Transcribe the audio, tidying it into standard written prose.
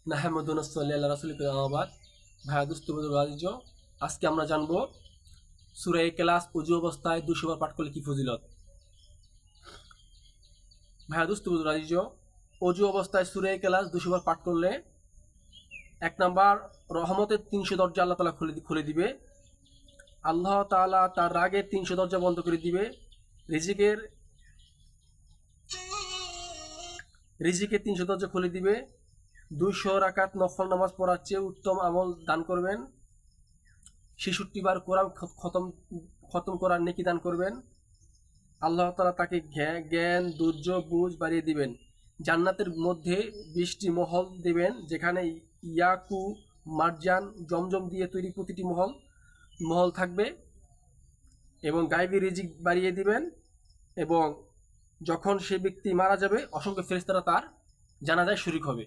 নাহমাদুন সাল্লি আলা রাসূলিকা আবাদ। ভাইয়া দুস্থ বন্ধুরা আজিজ, আজকে আমরা জানবো সূরা ইখলাস ওযু অবস্থায় 200 বার পাঠ করলে কি ফজিলত। ভাইয়া দুস্থ বন্ধুরা আজিজ, ওযু অবস্থায় সূরা ইখলাস 200 বার পাঠ করলে এক নাম্বার রহমতের 300 দরজা আল্লাহ তাআলা খুলে দিবে। আল্লাহ তাআলা তার রাগের 300 দরজা বন্ধ করে দিবে। রিজিকের 300 দরজা খুলে দিবে। 200 রাকাত নফল নামাজ পড়ার চেয়ে উত্তম আমল দান করবেন। 66 বার কোরআন খতম করার নেকি দান করবেন। আল্লাহ তাআলা তাকে জ্ঞান, ধৈর্য, বুঝ বাড়িয়ে দিবেন। জান্নাতের মধ্যে 20টি মহল দেবেন, যেখানে ইয়াকু, মারজান, জমজম দিয়ে তৈরি প্রতিটি মহল থাকবে, এবং গায়বী রিজিক বাড়িয়ে দিবেন। এবং যখন সে ব্যক্তি মারা যাবে, অসংখ্য ফেরেশতারা তার জানাজায় শরীক হবে।